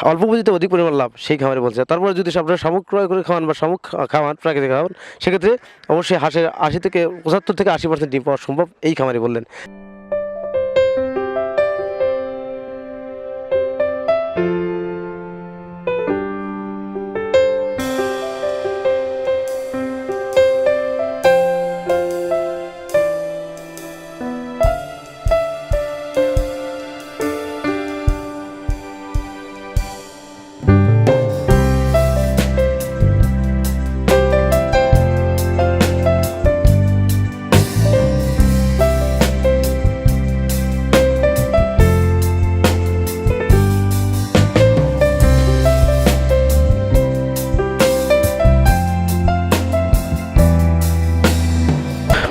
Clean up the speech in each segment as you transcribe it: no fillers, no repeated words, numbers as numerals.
অল্প পুঁজিতে অধিক পরিমাণ লাভ সেই খামারে বলছে। তারপরে যদি আপনারা শামুক ক্রয় করে খাওয়ান বা শামুক খাওয়ান প্রাকৃতিক খাওয়ান, সেক্ষেত্রে অবশ্যই হাঁসের 75 থেকে 80% ডিম পাওয়া সম্ভব এই খামারে বললেন।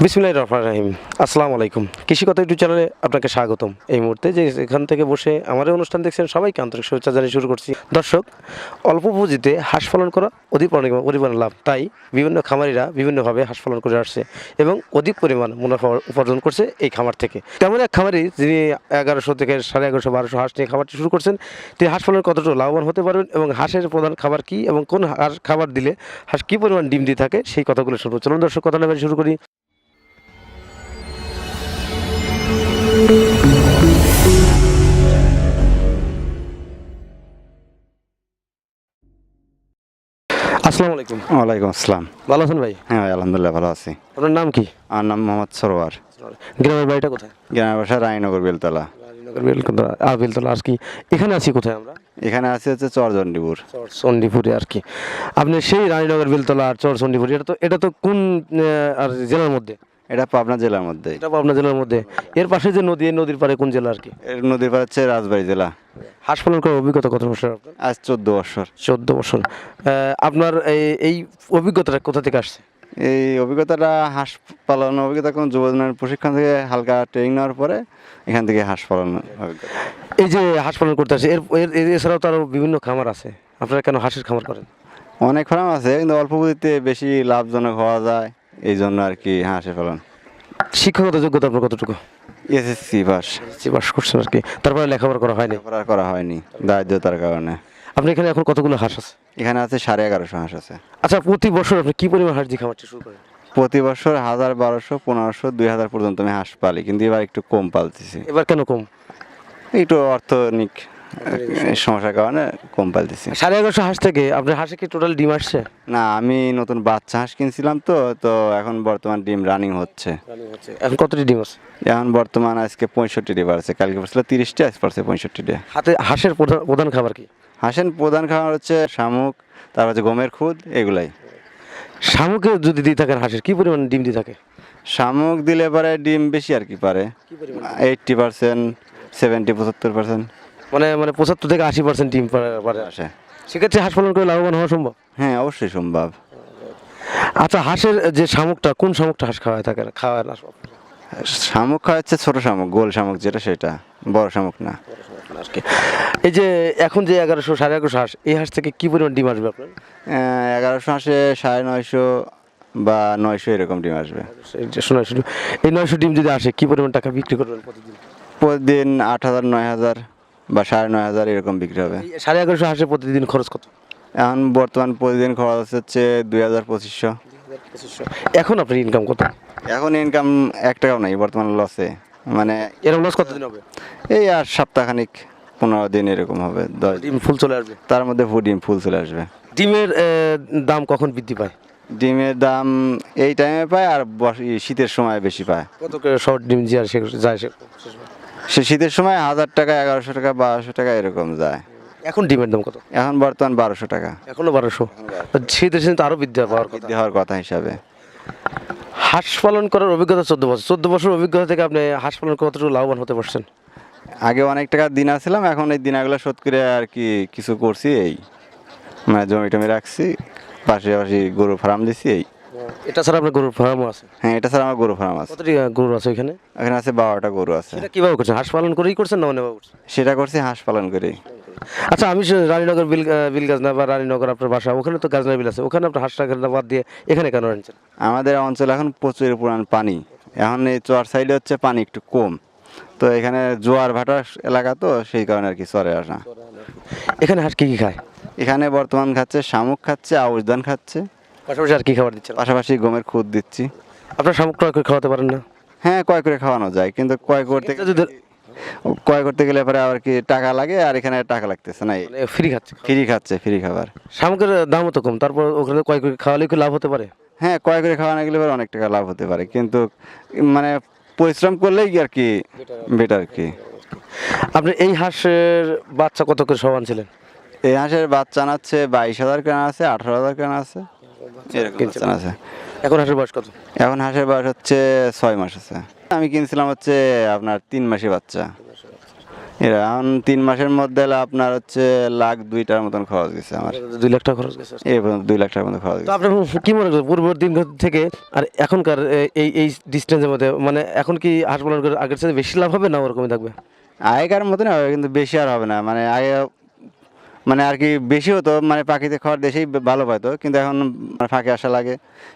বিসমিল্লাহির রহমানির রহিম। আসসালামু আলাইকুম। কৃষিকথা ইউটিউব চ্যানেলে আপনাকে স্বাগতম। এই মুহূর্তে যে এখান থেকে বসে আমাদের অনুষ্ঠান দেখছেন সবাইকে আন্তরিক শুভেচ্ছা জানিয়ে শুরু করছি। দর্শক, অল্প পুঁজিতে হাঁস পালন করা অধিক পরিমাণ লাভ, তাই বিভিন্ন খামারিরা বিভিন্নভাবে হাঁস পালন করে আসছে এবং অধিক পরিমাণ মুনাফা উপার্জন করছে এই খামার থেকে। তেমন এক খামারি যিনি 1100 থেকে 1150 1200 হাঁস নিয়ে খামারটি শুরু করছেন, তিনি হাঁস পালন কতটা লাভবান হতে পারবেন এবং হাঁসের প্রধান খাবার কী এবং কোন হাঁস খাবার দিলে হাঁস কী পরিমাণ ডিম দিয়ে থাকে সেই কথাগুলো শুরু। চলুন দর্শক, কথা না বলে শুরু করি। আসসালামু আলাইকুম। ওয়ালাইকুম আসসালাম। ভালো আছেন ভাই? হ্যাঁ ভাই, আলহামদুলিল্লাহ ভালো আছি। আপনার নাম কি? আমার নাম মোহাম্মদ সরোয়ার। গ্রামের বাড়িটা কোথায়? গ্রামের বাসা রানীনগর বেলতলা। বেলতলা আর কি। এখানে আছি কোথায় আমরা? এখানে আছে হচ্ছে চরচণ্ডীপুর। চণ্ডীপুরে আর কি। আপনি সেই রানীনগর বেলতলা আর চরচণ্ডীপুর, এটা তো কোন আর জেলার মধ্যে? এটা পাবনা জেলার মধ্যে। এটা পাবনা জেলার মধ্যে। এর পাশে যে নদী, এই নদীর পাড়ে কোন জেলা আর কি? এর নদীর পার হচ্ছে রাজবাড়ী জেলা। হাঁস পালন করার অভিজ্ঞতা কত বছর আপনার? আজ 14 বছর। 14 বছর। আপনার এই অভিজ্ঞতাটা কোথা থেকে আসছে? এই অভিজ্ঞতাটা হাঁস পালন অভিজ্ঞতা কোন যুবজনের প্রশিক্ষণ থেকে হালকা ট্রেনিং নেওয়ার পরে এখান থেকে হাঁস পালন অভিজ্ঞতা। এই যে হাঁস পালন করতে আসছে, এছাড়াও তো আরও বিভিন্ন খামার আছে, আপনারা কেন হাঁসের খামার করেন? অনেক ফার্ম আছে, কিন্তু অল্প পুঁজিতে বেশি লাভজনক হওয়া যায়, এই জন্য আর কি হাঁসের পালন। শিক্ষাগত যোগ্যতা আপনার কতটুকু? SSC pass. পাস করছেন আর কি। তারপরে লেখাপড়া করা হয়নি? লেখাপড়া করা হয়নি দারিদ্রতার কারণে। আপনি এখানে এখন কতগুলো হাঁস আছে? এখানে আছে 1150 হাঁস আছে। আচ্ছা, প্রতি বছর আপনি কি পরিমাণ হাঁস দিয়ে খামারটি শুরু করেন? প্রতি বছর 1000, 1200, 1500, 2000 পর্যন্ত আমি হাঁস পালি, কিন্তু এবার একটু কম পালতেছি। এবার কেন কম? একটু অর্থনৈতিক সমস্যার কারণে কম পালতেছি। 1150 হাঁস থেকে আপনার হাঁসে কি টোটাল ডিম আসছে? না, আমি নতুন বাচ্চা হাঁস কিনছিলাম, তো তো এখন বর্তমান ডিম রানিং হচ্ছে। এখন কতটি ডিম আছে? এখন বর্তমান আজকে 65টি পারছে, কালকে পড়ছিল 30টি, আজ পারছে 65টি। হাঁসের প্রধান খাবার কি? হাঁসের প্রধান খাবার হচ্ছে শামুক, তারপর হচ্ছে গমের খুদ, এগুলাই। শামুকে যদি দিয়ে থাকেন হাঁসের কি পরিমাণ ডিম দিয়ে থাকে? শামুক দিলে পারে ডিম বেশি আর কি পারে, 80%, 70, 75%। মানে 75 থেকে 80% ডিম পারে আসে। সেক্ষেত্রে হাঁস পালন করে লাভবান হওয়া সম্ভব? হ্যাঁ, অবশ্যই সম্ভব। আচ্ছা, হাঁসের যে শামুকটা, কোন শামুকটা হাঁস খাওয়ায় না? শামুক খাওয়াচ্ছে ছোট শামুক, গোল শামুক যেটা, সেটা বড় শামুক না। এই যে এখন যে 1100 1150 হাঁস, এই হাঁস থেকে কি পরিমাণ ডিম আসবে আপনার? 1100 হাঁসে 950 বা 900 এরকম ডিম আসবে। এই 900 ডিম যদি আসে, কি পরিমাণ টাকা বিক্রি করবেন প্রতিদিন? প্রতিদিন 8000, 9000 বা 9500 এরকম বিক্রি হবে। 1150 হাঁসে প্রতিদিন খরচ কত? এখন বর্তমান প্রতিদিন খরচ হচ্ছে 2000-2500। এখন আপনার ইনকাম কত? এখন ইনকাম 1 টাকাও নাই, বর্তমান লসে। মানে এরকম লস কতদিন হবে? এই আর সপ্তাহখানিক, 15 দিন এরকম হবে। 10 ডিম ফুল চলে আসবে, তার মধ্যে ডিম ফুল চলে আসবে। ডিমের দাম কখন বৃদ্ধি পায়? ডিমের দাম এই টাইমে পায়, আর শীতের সময় বেশি পায়। কত করে শর্ট ডিম যায়? সে শীতের সময় 1000 টাকা, 1100 টাকা, 1200 টাকা এরকম যায়। এখন ডিমের দাম কত? এখন বর্তমান 1200 টাকা। এখনো 1200? শীতের সিজনে তো আরো বৃদ্ধি হওয়ার কথা হিসাবে। হাঁস পালন করার অভিজ্ঞতা 14 বছর অভিজ্ঞতা থেকে আপনি হাঁস পালন করে কতটুকু লাভবান হতে পারছেন? আগে অনেক টাকা দিন আসছিলাম, এখন এই দিনাগুলো শোধ করে আর কি কিছু করছি। এই মানে জমি টমি রাখছি, পাশাপাশি গরু ফার্ম দিছি। এই এটা ছাড়া আপনার গরুর ফার্মও আছে? হ্যাঁ, এটা ছাড়া আমার গরু ফার্ম আছে। কতটি গরু আছে এখানে? এখানে আছে 12টা গরু আছে। সেটা কিভাবে করছেন? হাঁস পালন করেই করছেন না অন্য করছেন? সেটা করছি হাঁস পালন করে। আচ্ছা, আমি রানীনগর বিল গাজনা বা রানীনগর আপনার বাসা, ওখানে তো গাজনা বিল আছে, ওখানে আপনার হাঁস রাখেন বাদ দিয়ে এখানে কেন আনছেন? আমাদের অঞ্চলে এখন প্রচুর পরিমাণ পানি। এখন এই চর সাইডে হচ্ছে পানি একটু কম, তো এখানে জোয়ার ভাটা এলাকা তো সেই কারণে আর কি চরে আসা। এখানে হাঁস কি খায়? এখানে বর্তমান খাচ্ছে শামুক খাচ্ছে, আউশ ধান খাচ্ছে, পাশাপাশি আর কি খাবার দিচ্ছেন? পাশাপাশি গমের খুদ দিচ্ছি। আপনার শামুক ক্রয় করে খাওয়াতে পারেন না? হ্যাঁ, ক্রয় করে খাওয়ানো যায়, কিন্তু ক্রয় করতে গেলে পরে আবার কি টাকা লাগে, আর এখানে টাকা লাগতেছে না, ফ্রি খাচ্ছে? ফ্রি খাচ্ছে, ফ্রি খাবার। শামুকের দামও তো কম, তারপর ওখানে ক্রয় করে খাওয়ালে কি লাভ হতে পারে? হ্যাঁ, ক্রয় করে খাওয়ানো গেলে পরে অনেক টাকা লাভ হতে পারে, কিন্তু মানে পরিশ্রম করলেই আর কি বেটার কি। আপনি এই হাঁসের বাচ্চা কত করে সব আনছিলেন? এই হাঁসের বাচ্চা আনাচ্ছে 22,000 কেনা আছে, 18,000 কেনা আছে, এরকম বাচ্চা আছে। এখন হাঁসের বয়স কত? এখন হাঁসের বয়স হচ্ছে 6 মাস আছে। আমি কিনছিলাম হচ্ছে আপনার 3 মাসি বাচ্চা। এরা এখন 3 মাসের মধ্যে আপনার হচ্ছে 1,02,000 মতন খরচ গেছে আমার। 2 লাখ টাকা খরচ গেছে। এই 2 লাখ টাকার মতো খরচ তো গেছে। আপনি কি মনে করেন পূর্বের দিন থেকে আর এখনকার এই ডিস্টেন্সের মধ্যে, মানে এখন কি হাঁস পালন করে আগের চেয়ে বেশি লাভ হবে না ওরকমই থাকবে? আগেকার মতনই হবে, কিন্তু বেশি আর হবে না। মানে আগে মানে আর কি বেশি হতো, মানে প্রাকৃতিক খাবার দেশেই ভালো পাইতো, কিন্তু এখন ফাঁকে আসা লাগে,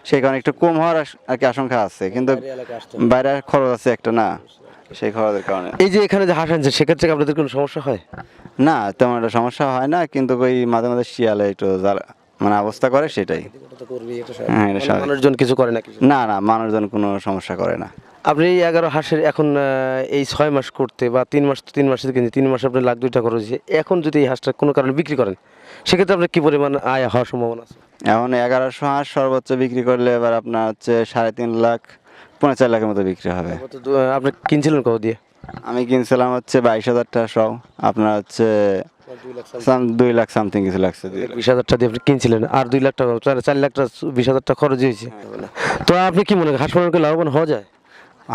সেই কারণে একটু কম হওয়ার আর কি আশঙ্কা আছে, কিন্তু বাইরে খরচ আছে একটা না, সেই খরচের কারণে। এই যে এখানে যে হাঁস আনছে সেক্ষেত্রে কি আপনাদের কোনো সমস্যা হয়? না, তেমন একটা সমস্যা হয় না, কিন্তু ওই মাঝে মাঝে শিয়ালে একটু মানে অবস্থা করে, সেটাই। হ্যাঁ, এটা স্বাভাবিক। মানুষজন কিছু করে না কিছু? না না, মানুষজন কোনো সমস্যা করে না। আপনি এই 11 হাঁসের এখন এই 6 মাস করতে বা 3 মাসে কিনছে, 3 মাসে আপনি 1,02,000 খরচ হয়েছে, এখন যদি এই হাঁসটা কোনো কারণে বিক্রি করেন সেক্ষেত্রে আপনার কি পরিমাণ আয় হওয়ার সম্ভাবনা আছে? এখন 1100 হাঁস সর্বোচ্চ বিক্রি করলে এবার আপনার হচ্ছে 3.5 লাখ 4.5 লাখের মতো বিক্রি হবে। আপনি কিনছিলেন কত দিয়ে? আমি কিনছিলাম হচ্ছে 22,000 টাকা সহ, আপনার হচ্ছে 2 লাখ সামথিং কিছু লাগছে। 20,000 টাকা দিয়ে আপনি কিনছিলেন, আর 2 লাখ টাকা 4 লাখ টাকা 20,000 টাকা খরচ হয়েছে। তো আপনি কি মনে করেন হাঁস পালন করে লাভবান হওয়া যায়?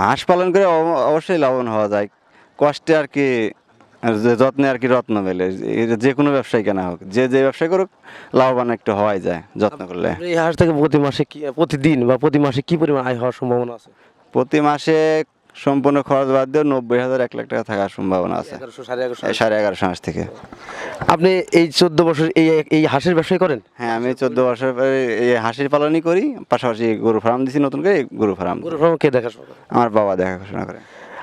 হাঁস পালন করে অবশ্যই লাভবান হওয়া যায়, কষ্টে আর কি, আর যে যত্নে আর কি রত্ন মেলে। যে কোনো ব্যবসায় কেনা হোক, যে ব্যবসায় করুক, লাভবান একটু হওয়াই যায় যত্ন করলে। আপনি এই হাঁস থেকে প্রতি মাসে কি, প্রতিদিন বা প্রতি মাসে কি পরিমাণ আয় হওয়ার সম্ভাবনা আছে? প্রতি মাসে সম্পূর্ণ খরচ বাদ দিয়ে 90,000 1 লাখ টাকা থাকার সম্ভাবনা আছে 11.5 মাস থেকে। আপনি এই 14 বছর এই হাঁসের ব্যবসায় করেন? হ্যাঁ, আমি 14 বছর পরে এই হাঁসের পালনই করি, পাশাপাশি গরু ফার্ম দিছি নতুন করে, গরু ফার্ম। কে দেখাশোনা করে? আমার বাবা দেখাশোনা করে।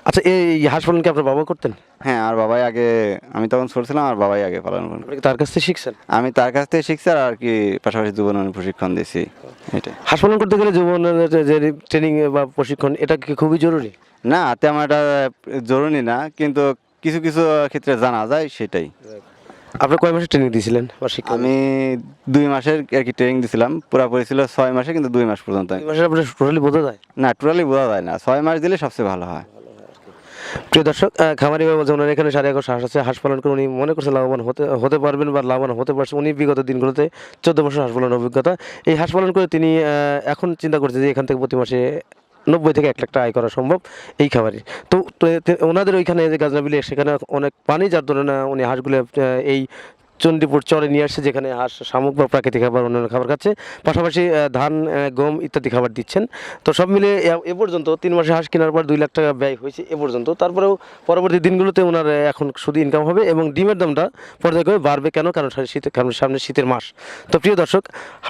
আচ্ছা, এই হাঁস পালন কি আপনার বাবা করতেন? হ্যাঁ, আমার বাবাই আগে, আমি তখন ছোট ছিলাম, আমার বাবাই আগে পালন করেন। আপনি কি তার কাছ থেকে শিখছেন? আমি তার কাছ থেকে শিখছি, আর কি পাশাপাশি জীবন প্রশিক্ষণ দিয়েছি, এটাই। হাঁস পালন করতে গেলে জীবনের যে ট্রেনিং বা প্রশিক্ষণ, এটা কি খুবই জরুরি? না, তেমন এটা জরুরি না, কিন্তু কিছু কিছু ক্ষেত্রে জানা যায়, সেটাই। আপনি কয় মাসের ট্রেনিং দিয়েছিলেন বা শিক্ষা? আমি 2 মাসের আর কি ট্রেনিং দিয়েছিলাম, পুরোপুরি ছিল 6 মাসে, কিন্তু 2 মাস পর্যন্ত। 2 মাসের আপনার টোটালি বোঝা যায় না, টোটালি বোঝা যায় না, 6 মাস দিলে সবচেয়ে ভালো হয়। প্রিয় দর্শক, খামারি ভাই বলছেন ওনার এখানে 11.5 হাঁস আছে। হাঁস পালন করে উনি মনে করছেন লাভবান হতে পারবেন বা লাভবান হতে পারছে। উনি বিগত দিনগুলোতে 14 বছর হাঁস পালনের অভিজ্ঞতা। এই হাঁস পালন করে তিনি এখন চিন্তা করছে যে এখান থেকে প্রতি মাসে 90 থেকে 1 লাখ টাকা আয় করা সম্ভব এই খামারে। তো ওনাদের ওইখানে যে গাজনাবিলে সেখানে অনেক পানি, যার ধরনের উনি হাঁসগুলো এই চণ্ডীপুর চরে নিয়ে আসছে, যেখানে হাঁস শামুক বা প্রাকৃতিক খাবার অন্যান্য খাবার খাচ্ছে, পাশাপাশি ধান, গম ইত্যাদি খাবার দিচ্ছেন। তো সব মিলে এ পর্যন্ত 3 মাসে হাঁস কেনার পর 2 লাখ টাকা ব্যয় হয়েছে এ পর্যন্ত। তারপরেও পরবর্তী দিনগুলোতে ওনার এখন শুধু ইনকাম হবে এবং ডিমের দামটা পর্যায়ক্রমে বাড়বে। কেন? কারণ সামনে শীতের মাস। তো প্রিয় দর্শক,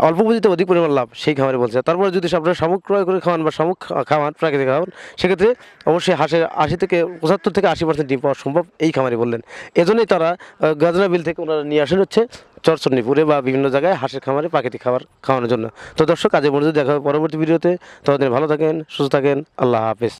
অল্প পুঁজিতে অধিক পরিমাণ লাভ সেই খামারে বলছে। তারপরে যদি আপনারা শামুক ক্রয় করে খাওয়ান বা শামুক খাওয়ান, প্রাকৃতিক খাওয়ান, সেক্ষেত্রে অবশ্যই হাঁসের 75 থেকে 80% ডিম পাওয়া সম্ভব এই খামারে বললেন। এজন্যই তারা গাজনা বিল থেকে ওনারা নিয়ে আসেন হচ্ছে চরচন্ডিপুরে বা বিভিন্ন জায়গায় হাঁসের খামারে প্রাকৃতিক খাবার খাওয়ানোর জন্য। তো দর্শক, আজ পর্যন্ত দেখা হবে পরবর্তী ভিডিওতে। ততদিন ভালো থাকেন, সুস্থ থাকেন, আল্লাহ হাফেজ।